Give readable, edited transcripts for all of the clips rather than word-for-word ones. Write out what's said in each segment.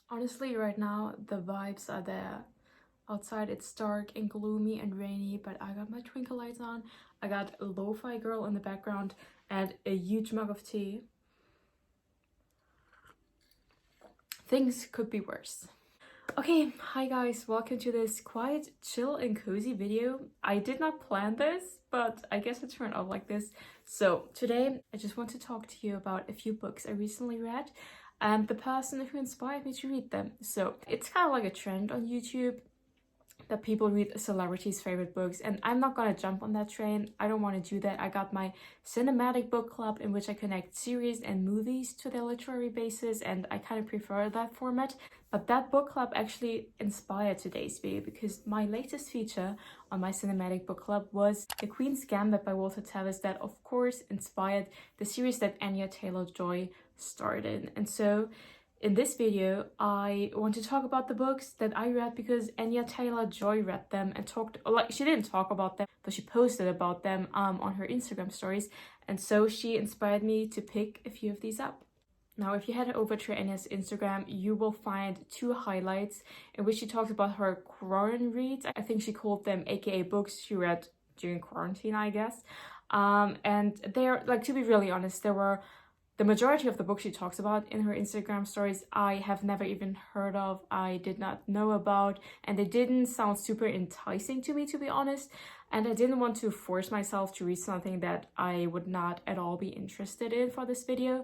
Honestly, right now, the vibes are there. Outside, it's dark and gloomy and rainy, but I got my twinkle lights on. I got a lo-fi girl in the background and a huge mug of tea. Things could be worse. Okay, hi guys, welcome to this quiet, chill, and cozy video. I did not plan this, but I guess it turned out like this. So today, I just want to talk to you about a few books I recently read and the person who inspired me to read them. So it's kind of like a trend on YouTube that people read celebrities' favorite books, and I'm not gonna jump on that train. I don't want to do that. I got my cinematic book club in which I connect series and movies to their literary basis, and I kind of prefer that format. But that book club actually inspired today's video because my latest feature on my cinematic book club was The Queen's Gambit by Walter Tevis, that of course inspired the series that Anya Taylor Joy started. And so in this video, I want to talk about the books that I read because Anya Taylor Joy read them and talked, like, she didn't talk about them, but she posted about them on her Instagram stories. And so she inspired me to pick a few of these up. Now, if you head over to Anya's Instagram, you will find two highlights in which she talks about her quarantine reads. I think she called them AKA books she read during quarantine, I guess. And they're, like, to be really honest, there were the majority of the books she talks about in her Instagram stories I have never even heard of, I did not know about, and they didn't sound super enticing to me, to be honest. And I didn't want to force myself to read something that I would not at all be interested in for this video.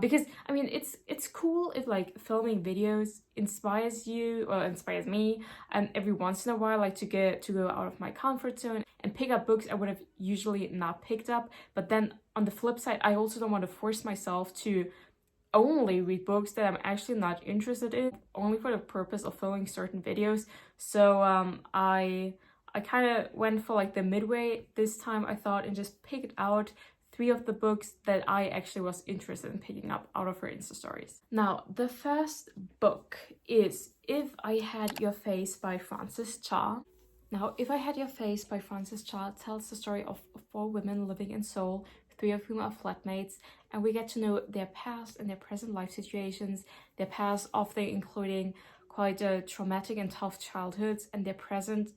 Because, I mean, it's cool if, like, filming videos inspires you, or inspires me, and every once in a while, like, to go out of my comfort zone and pick up books I would have usually not picked up. But then on the flip side, I also don't want to force myself to only read books that I'm actually not interested in, only for the purpose of filming certain videos. So I kind of went for, like, the midway this time, I thought, and just picked out 3 of the books that I actually was interested in picking up out of her Insta stories. Now, the first book is If I Had Your Face by Frances Cha. Now, If I Had Your Face by Frances Cha tells the story of 4 women living in Seoul, 3 of whom are flatmates, and we get to know their past and their present life situations, their past often including quite a traumatic and tough childhoods, and their present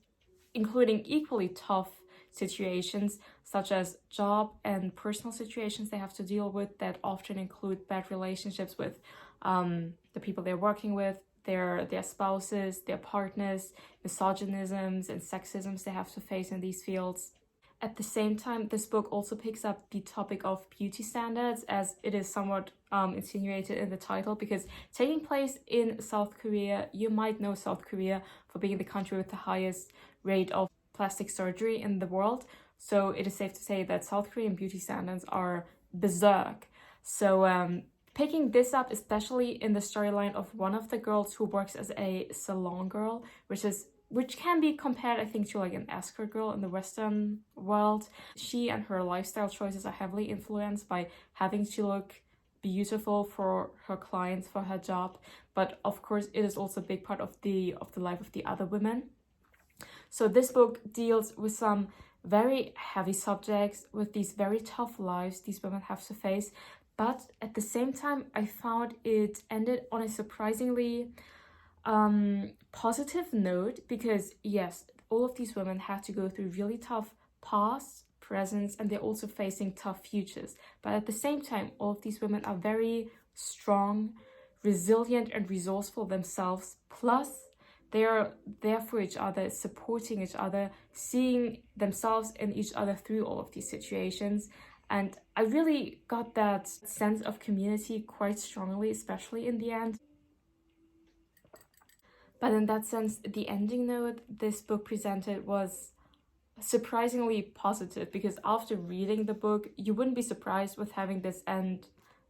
including equally tough situations such as job and personal situations they have to deal with that often include bad relationships with the people they're working with, their spouses, their partners, misogynisms and sexisms they have to face in these fields. At the same time, this book also picks up the topic of beauty standards, as it is somewhat insinuated in the title, because taking place in South Korea, you might know South Korea for being the country with the highest rate of plastic surgery in the world. So it is safe to say that South Korean beauty standards are berserk. So picking this up, especially in the storyline of one of the girls who works as a salon girl, which can be compared, I think, to like an escort girl in the Western world. She and her lifestyle choices are heavily influenced by having to look beautiful for her clients, for her job. But of course, it is also a big part of the life of the other women. So this book deals with some very heavy subjects, with these very tough lives these women have to face. But at the same time, I found it ended on a surprisingly positive note, because yes, all of these women had to go through really tough pasts, presents, and they're also facing tough futures. But at the same time, all of these women are very strong, resilient, and resourceful themselves. Plus, they are there for each other, supporting each other, seeing themselves and each other through all of these situations. And I really got that sense of community quite strongly, especially in the end. But in that sense, the ending note this book presented was surprisingly positive, because after reading the book, you wouldn't be surprised with having this end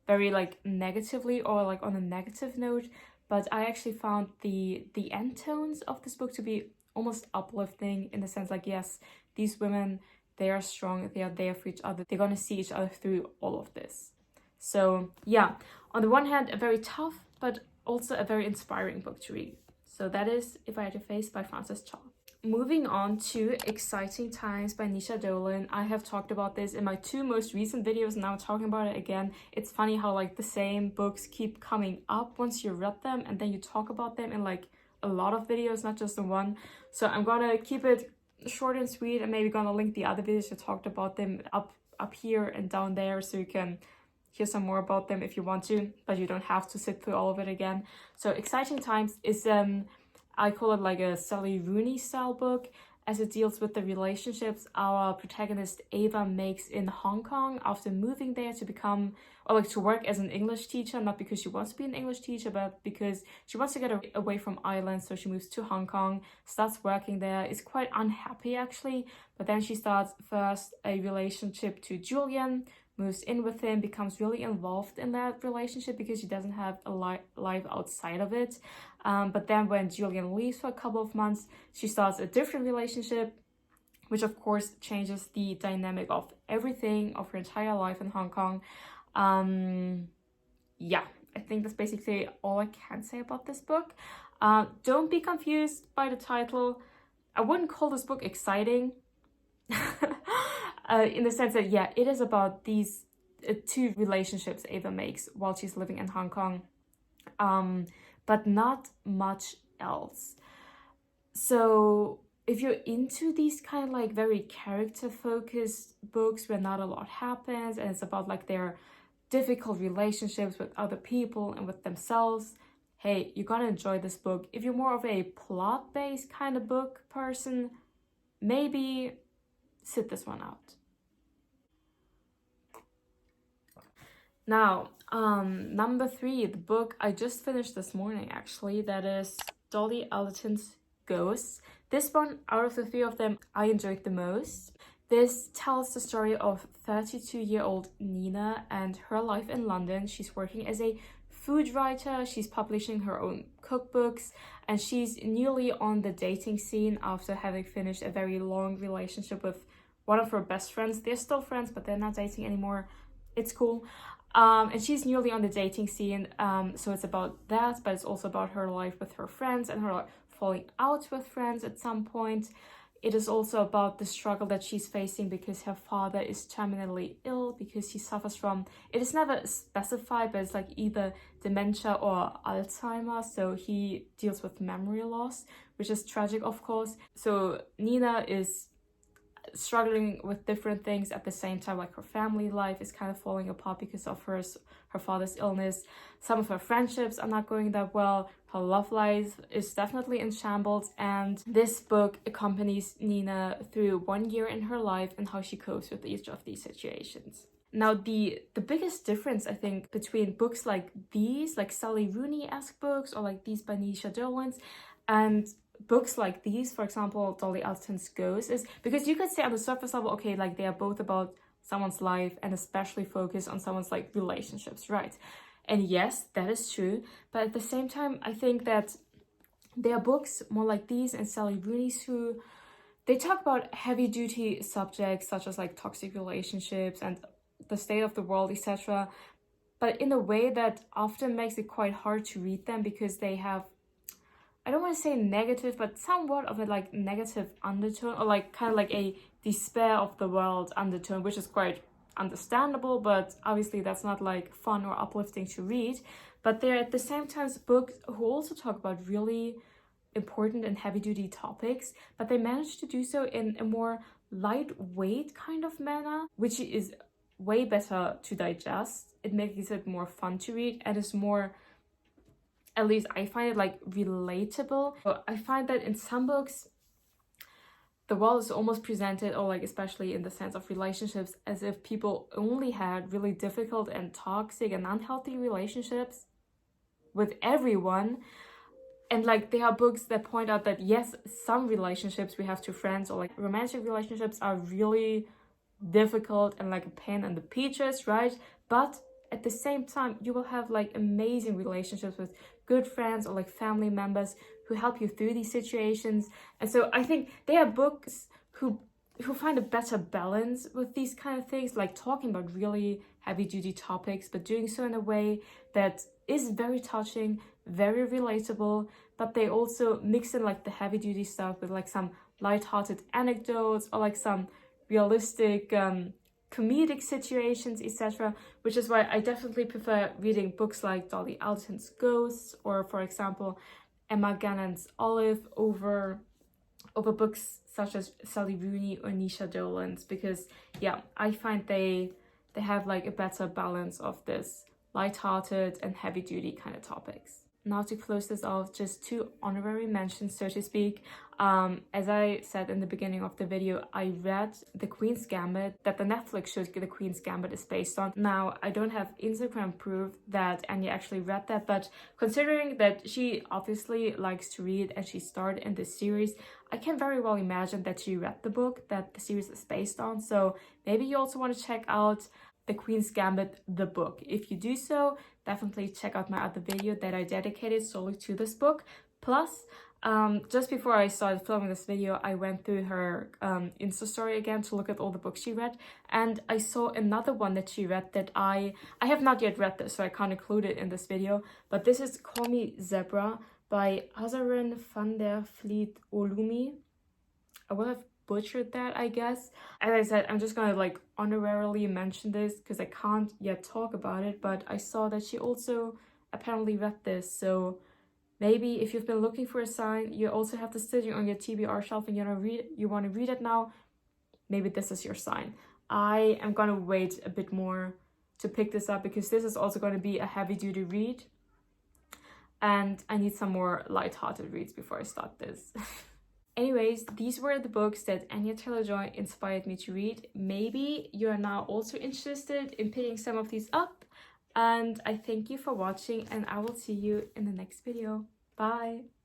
very, like, negatively or like on a negative note. But I actually found the end tones of this book to be almost uplifting, in the sense, like, yes, these women, they are strong, they are there for each other, they're gonna see each other through all of this. So yeah, on the one hand, a very tough but also a very inspiring book to read. So that is If I Had Your Face by Frances Cha. moving on to Exciting Times by Dolan. I have talked about this in my 2 most recent videos and now I'm talking about it again. It's funny how like the same books keep coming up once you read them and then you talk about them in like a lot of videos, not just the one. So I'm gonna keep it short and sweet and maybe gonna link the other videos I talked about them up here and down there so you can hear some more about them if you want to, but you don't have to sit through all of it again. So Exciting Times is I call it like a Sally Rooney style book, as it deals with the relationships our protagonist Ava makes in Hong Kong after moving there to become, or like to work as an English teacher, not because she wants to be an English teacher, but because she wants to get away from Ireland. So she moves to Hong Kong, starts working there, is quite unhappy actually, but then she starts first a relationship to Julian, moves in with him, becomes really involved in that relationship because she doesn't have a life outside of it. But then when Julian leaves for a couple of months, she starts a different relationship, which of course changes the dynamic of everything, of her entire life in Hong Kong. Yeah, I think that's basically all I can say about this book. Don't be confused by the title. I wouldn't call this book exciting. In the sense that, yeah, it is about these 2 relationships Ava makes while she's living in Hong Kong, but not much else. So if you're into these kind of like very character-focused books where not a lot happens and it's about like their difficult relationships with other people and with themselves, hey, you're gonna enjoy this book. If you're more of a plot-based kind of book person, maybe sit this one out. Now, number 3, the book I just finished this morning actually, that is Dolly Alderton's Ghosts. This one, out of the 3 of them, I enjoyed the most. This tells the story of 32-year-old Nina and her life in London. She's working as a food writer, she's publishing her own cookbooks, and she's newly on the dating scene after having finished a very long relationship with one of her best friends. They're still friends, but they're not dating anymore. It's cool. And she's newly on the dating scene, so it's about that, but it's also about her life with her friends and her falling out with friends at some point. It is also about the struggle that she's facing because her father is terminally ill, because he suffers from, it is never specified, but it's like either dementia or Alzheimer's, so he deals with memory loss, which is tragic, of course. So Nina is struggling with different things at the same time, like her family life is kind of falling apart because of her father's illness. Some of her friendships are not going that well. Her love life is definitely in shambles, and this book accompanies Nina through 1 year in her life and how she copes with each of these situations. Now, the biggest difference, I think, between books like these, like Sally Rooney-esque books, or like these by Dolan's, and books like these, for example, Dolly Alderton's Ghosts, is because you could say on the surface level, okay, like they are both about someone's life and especially focus on someone's like relationships, right? And yes, that is true, but at the same time, I think that there are books more like these and Sally Rooney's who they talk about heavy duty subjects such as like toxic relationships and the state of the world, etc., but in a way that often makes it quite hard to read them because they have, I don't want to say negative, but somewhat of a like negative undertone, or like kind of like a despair of the world undertone, which is quite understandable, but obviously that's not like fun or uplifting to read. But they're at the same time books who also talk about really important and heavy-duty topics, but they manage to do so in a more lightweight kind of manner, which is way better to digest. It makes it more fun to read and is more, at least I find it like relatable. So I find that in some books, the world is almost presented, or like especially in the sense of relationships, as if people only had really difficult and toxic and unhealthy relationships with everyone. And like there are books that point out that yes, some relationships we have to friends or like romantic relationships are really difficult and like a pain in the peaches, right? But at the same time, you will have like amazing relationships with good friends or like family members who help you through these situations. And so I think there are books who find a better balance with these kind of things, like talking about really heavy-duty topics, but doing so in a way that is very touching, very relatable, but they also mix in like the heavy-duty stuff with like some light-hearted anecdotes or like some realistic comedic situations, etc., which is why I definitely prefer reading books like Dolly Alderton's Ghosts or, for example, Emma Gannon's Olive over books such as Sally Rooney or Nisha Dolan's, because yeah, I find they have like a better balance of this light-hearted and heavy-duty kind of topics. Now to close this off, just 2 honorary mentions, so to speak. As I said in the beginning of the video, I read The Queen's Gambit, that the Netflix show The Queen's Gambit is based on. Now, I don't have Instagram proof that Anya actually read that, but considering that she obviously likes to read and she starred in this series, I can very well imagine that she read the book that the series is based on. So maybe you also want to check out The Queen's Gambit, the book. If you do so, definitely check out my other video that I dedicated solely to this book. Plus, just before I started filming this video, I went through her Insta story again to look at all the books she read, and I saw another one that she read that I have not yet read this, so I can't include it in this video, but this is Call Me Zebra by Azareen van der Vliet oloomi. I will have butchered that, I guess. As I said, I'm just gonna like honorarily mention this because I can't yet talk about it, but I saw that she also apparently read this, so maybe if you've been looking for a sign, you also have this sitting on your TBR shelf and you want to read it now, maybe this is your sign. I am gonna wait a bit more to pick this up because this is also going to be a heavy-duty read and I need some more light-hearted reads before I start this. Anyways, these were the books that Anya Taylor Joy inspired me to read. Maybe you are now also interested in picking some of these up. And I thank you for watching and I will see you in the next video. Bye!